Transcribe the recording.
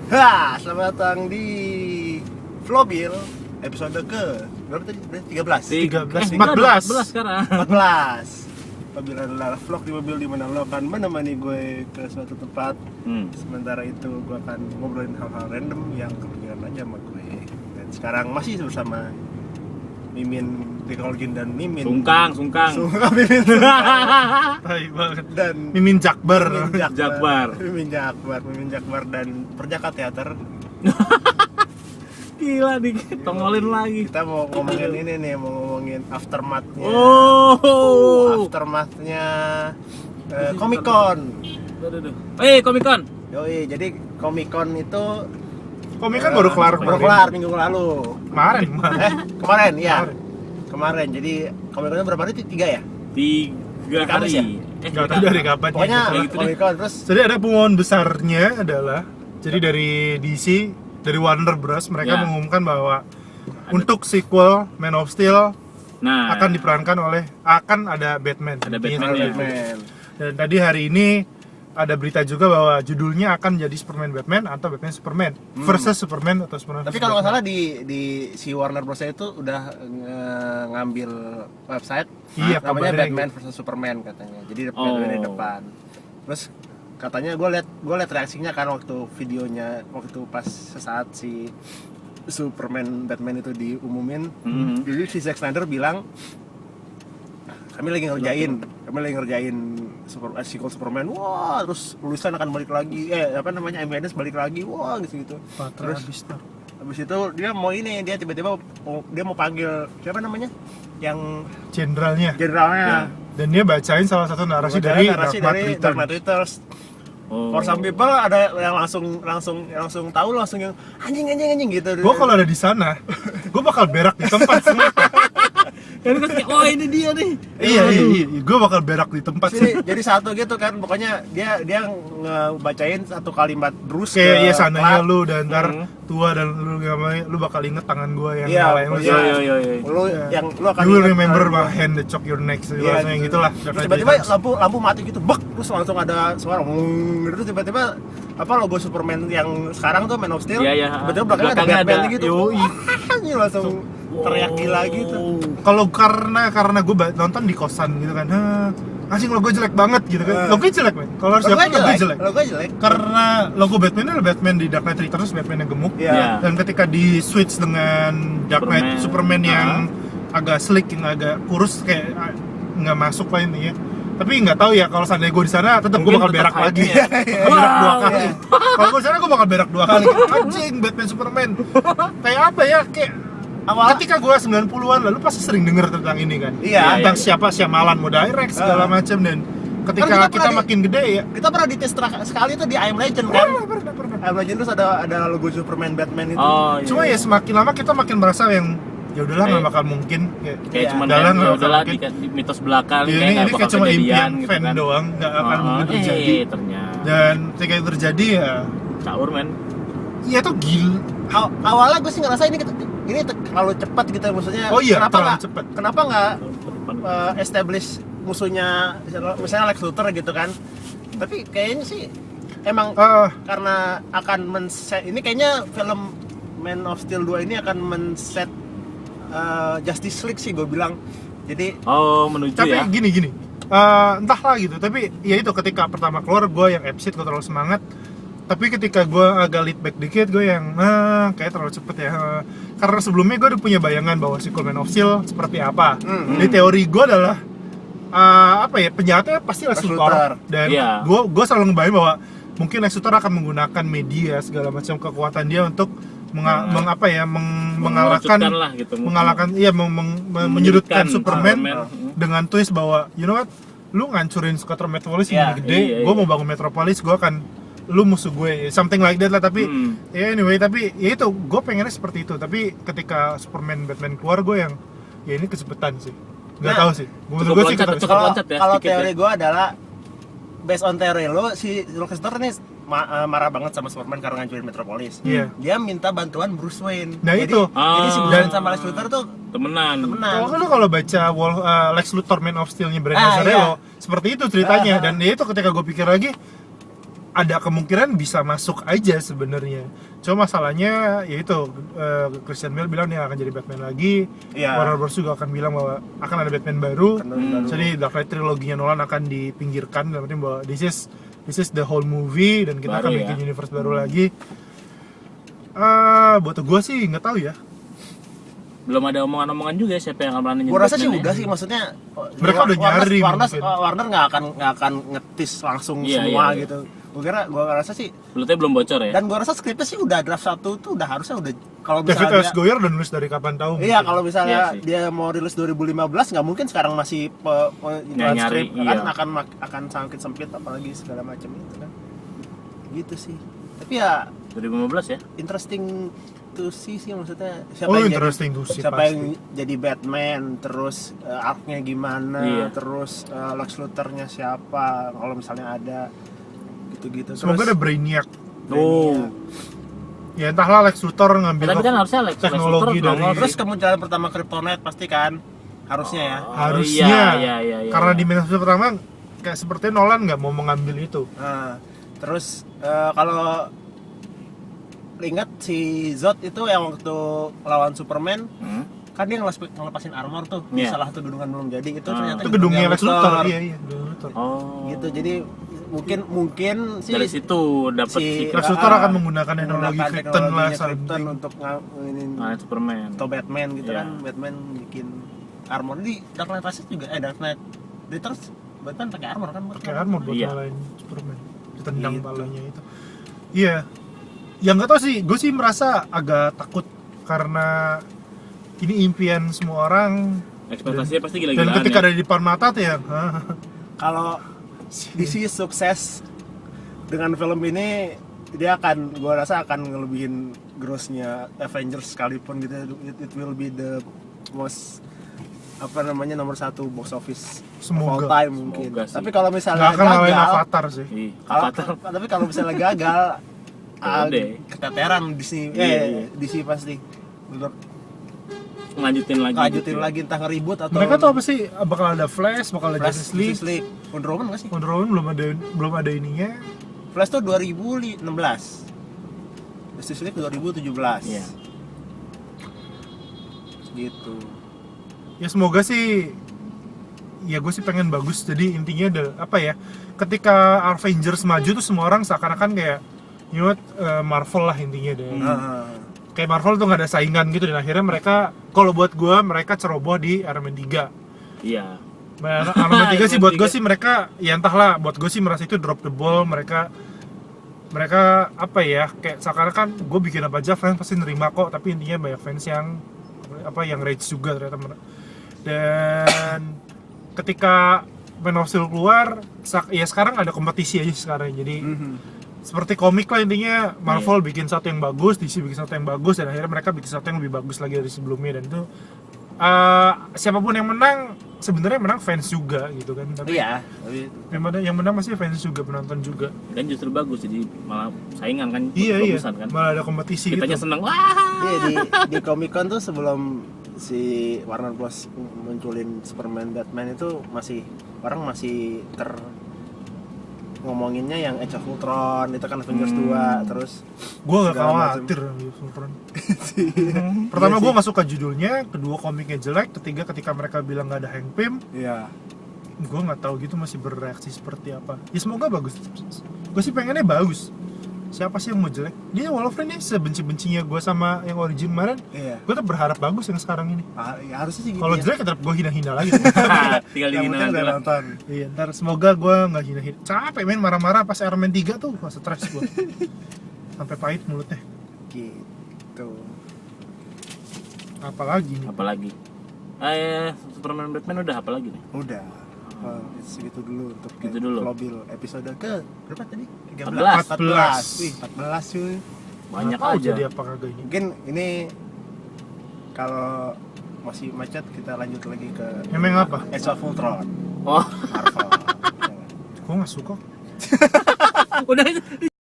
Selamat datang di Vlobil episode ke berapa tadi? 14 sekarang. 14. Vlobil adalah vlog di mobil di mana lo akan menemani gue ke suatu tempat. Sementara itu gue akan ngobrolin hal-hal random yang kepikiran aja sama gue. Dan sekarang masih bersama Mimin Dekolgin dan Mimin Sungkang. Mimin Tai banget. dan Mimin Jakbar. Mimin Jakbar dan Perjaka Teater. Gila nih, tongolin lagi. Kita mau ngomongin ini nih, mau ngomongin aftermath-nya. Aftermath-nya Comic Con. Comic Con. Yoi, jadi Comic Con itu Komik kan baru kelar minggu lalu. Kemarin ya. Kemarin. Jadi Comic Con berapa hari? 3 ya? 3 hari. Ya? Gak tahu dari kapan. Pokoknya gitu Comic Con terus. Jadi ada pengumuman besarnya adalah jadi dari DC, dari Warner Bros mereka mengumumkan bahwa untuk sequel Man of Steel akan diperankan akan ada Batman. Ada Batman. Dan tadi hari ini ada berita juga bahwa judulnya akan jadi Superman Batman atau Batman Superman versus Superman atau Superman. Tapi kalau nggak salah di si Warner Bros itu udah ngambil website namanya Batman versus Superman katanya. Jadi Batman di depan. Terus katanya gue liat reaksinya kan waktu videonya waktu pas sesaat si Superman Batman itu diumumin. Jadi si Zack Snyder bilang kami lagi ngerjain sequel Superman. Wah, terus tulisan akan balik lagi. MVS balik lagi. Wah, gitu. Terus habis itu dia tiba-tiba mau panggil siapa namanya? Yang jenderalnya. Dan dia bacain salah satu narasi dari Dark Knight Returns. For some people ada yang langsung tahu langsung yang anjing gitu. Gue kalau ada di sana, gue bakal berak di tempat sih. Kan kayak ini dia nih. Iya. Gue bakal berak di tempat sih. Jadi satu gitu kan, pokoknya dia ngebacain satu kalimat terus kayak sananya lu dan ntar tua dan lu bakal inget tangan gue yang ngalahin lu. Lu akan you will remember my hand that choke your neck yang gitulah. Tiba-tiba lampu mati gitu, bek, terus langsung ada suara terus tiba-tiba logo Superman yang sekarang tuh Man of Steel. Tiba-tiba belakangnya ada Batman gitu. Ini langsung teriak gila gitu. Kalau karena gue nonton di kosan gitu kan, anjing logo jelek banget gitu kan. Logo jelek men. Kalau harus logo jelek. Karena logo Batman adalah Batman di Dark Knight Returns, Batman yang gemuk. Dan ketika di switch dengan Dark Knight Superman yang agak sleek, yang agak kurus kayak nggak masuk lah ini ya. Tapi nggak tahu ya, kalau seandainya gue di sana tetap gue bakal berak lagi. Berak 2 kali. Kalau gue di sana gue bakal berak 2 kali. Anjing Batman Superman. Kayak apa ya? Kayak ketika gue 90-an lalu pasti sering denger tentang ini kan. Tentang siapa Shyamalan mau direct segala macam, dan ketika kita makin gede ya. Kita pernah dites sekali tuh di I Am Legend kan. Pernah. I Am Legend terus ada logo Superman Batman itu. Cuma ya semakin lama kita makin merasa yang ya udahlah nggak bakal mungkin kayak cuma udahlah di mitos belakang ini kayak cuma impian fan gitu doang, nggak akan mungkin terjadi. Ternyata. Dan ketika itu terjadi ya caur men. Iya tuh gila. Awalnya gue sih ngerasa ini terlalu cepat gitu, maksudnya. Kenapa nggak establish musuhnya misalnya Lex Luthor gitu kan? Tapi kayaknya sih emang karena akan ini kayaknya film Man of Steel 2 ini akan men-set Justice League sih gue bilang. Jadi menuju tapi ya. Gini. Entahlah gitu. Tapi ya itu ketika pertama keluar gue yang episode gue terlalu semangat. Tapi ketika gue agak lead back dikit gue yang kayak terlalu cepet ya. Karena sebelumnya gue udah punya bayangan bahwa si Man of Steel seperti apa. Jadi teori gue adalah penjahatnya pasti Lex Luthor. Dan gue selalu ngebayang bahwa mungkin Lex Luthor akan menggunakan media segala macam kekuatan dia untuk menyudutkan Superman dengan twist bahwa you know what, lu ngancurin Gotham Metropolis yang gede, gue mau bangun Metropolis, lu musuh gue, something like that lah. Tapi anyway, tapi ya itu gue pengennya seperti itu. Tapi ketika Superman Batman keluar gue yang ya ini kecepatan sih, nggak tahu sih. Kalau teori gue adalah based on teori lo, si Lex Luthor ini marah banget sama Superman karena ngancurin Metropolis. Dia minta bantuan Bruce Wayne. Jadi si Bruce Wayne sama Lex Luthor tuh temenan. Kalau baca Lex Luthor Man of Steel-nya Brandon Azzarello, seperti itu ceritanya. Dan itu ketika gue pikir lagi, ada kemungkinan bisa masuk aja sebenarnya. Cuma masalahnya yaitu Christian Bale bilang dia akan jadi Batman lagi. Warner Bros juga akan bilang bahwa akan ada Batman baru. Jadi Dark Knight triloginya Nolan akan dipinggirkan, dalam arti bahwa this is the whole movie dan kita akan bikin universe baru lagi. Buat gue sih nggak tahu ya. Belum ada omongan-omongan juga siapa yang akan peranin. Gue rasa sih udah sih, maksudnya mereka udah nyari. Warner nggak akan ngetis langsung semua gitu. Gue rasa sih. Belum bocor ya. Dan gue rasa skripnya sih udah draft 1 tuh udah harusnya udah. Kalau David S. Goyer udah nulis dari kapan tahu. Iya, kalau misalnya dia mau rilis 2015 nggak mungkin sekarang masih nyari kan akan semakin sempit apalagi segala macam itu kan. Gitu sih. Tapi ya 2015 ya. Interesting to see sih, maksudnya siapa yang jadi Batman, terus arc-nya gimana, terus Lex Luthor-nya siapa kalau misalnya ada gitu-gitu. Semoga ada Brainiac. Ya Brainiac. entahlah Lex Luthor ngambil tapi kan harusnya teknologi dari terus kemunculan pertama Kryptonite pasti kan harusnya ya. Harusnya. Iya. Karena di episode pertama kayak seperti Nolan nggak mau mengambil itu. Terus kalau ingat si Zod itu yang waktu lawan Superman, kan dia ngelepasin armor tuh di salah satu gedung belum jadi, itu ternyata itu gedungnya Lex Luthor. Iya. Gitu, jadi mungkin sih dari situ dapat si Lex Luthor akan menggunakan teknologi Krypton lah untuk Superman atau Batman gitu kan. Batman bikin armor di Dark Knight Rises juga, Dark Knight Returns Batman pakai armor kan, buat ngalahin Superman, ditendang palanya itu. Iya. Yang nggak tahu sih, gue sih merasa agak takut karena ini impian semua orang. Ekspektasinya pasti gila-gilaan. Dan ketika ada di depan mata tuh ya. Kalau DC sukses dengan film ini, dia gue rasa akan ngelebihin grossnya Avengers sekalipun gitu. It will be the most nomor 1 box office Semoga. all time mungkin. Tapi kalau misalnya nggak akan ngalahin Avatar sih. Tapi kalau misalnya gagal, keteteran DC pasti lanjutin lagi entah ngeribut atau mereka tuh apa sih, bakal ada Flash, bakal ada Justice League. Wonder Woman nggak sih? Wonder Woman belum ada ininya. Flash tuh 2016, Justice League 2017. Gitu. Ya semoga sih, ya gue sih pengen bagus. Jadi intinya ada apa ya, ketika Avengers maju tuh semua orang seakan-akan kayak you know what, Marvel lah intinya deh. Kayak Marvel tuh nggak ada saingan gitu, dan akhirnya mereka, kalau buat gue, mereka ceroboh di Iron Man 3. Iya. Iron Man 3 sih buat gue sih mereka, ya entahlah, buat gue sih merasa itu drop the ball. Mereka apa ya, kayak seakan-akan gue bikin apa aja fans pasti nerima kok, tapi intinya banyak fans yang rage juga ternyata. Dan ketika Man of Steel keluar, ya sekarang ada kompetisi aja sekarang, jadi seperti komik lah intinya. Marvel bikin satu yang bagus, DC bikin satu yang bagus, dan akhirnya mereka bikin satu yang lebih bagus lagi dari sebelumnya. Dan itu siapapun yang menang, sebenarnya menang fans juga gitu kan. Tapi yang menang masih fans juga, penonton juga. Dan justru bagus, jadi malah saingan kan. Iya. Kan? Malah ada kompetisi. Kitanya gitu. seneng, di Comic Con tuh sebelum si Warner Bros munculin Superman Batman itu orang masih ngomonginnya yang Age of Ultron itu kan Avengers 2, terus gue gak khawatir Ultron. Pertama gue gak suka judulnya, kedua komiknya jelek, ketiga ketika mereka bilang gak ada Hank Pym, gue gak tahu gitu masih bereaksi seperti apa. Ya semoga bagus. Gue sih pengennya bagus. Siapa sih yang mau jelek? Dia Wolverine nih sebenci-bencinya gue sama yang origin kemarin. Gue tuh berharap bagus yang sekarang ini. Ya harusnya sih gitu. Kalau jelek tetap gue hina-hina lagi. Tinggal dihina nonton. Iya, ntar semoga gue nggak hina-hina. Capek main marah-marah pas Iron Man 3 tuh, stres gue. Sampai pahit mulutnya. Gitu. Apalagi? Superman Batman udah apa lagi nih? Udah. Segitu dulu untuk Mobil episode ke berapa tadi? 14. Wih, 14 cuy. Banyak aja. aja. Jadi apa kagak ini? Mungkin ini kalau masih macet kita lanjut lagi ke Emang apa? Age of Ultron. Oh. Marvel. Gue gak suka. Udah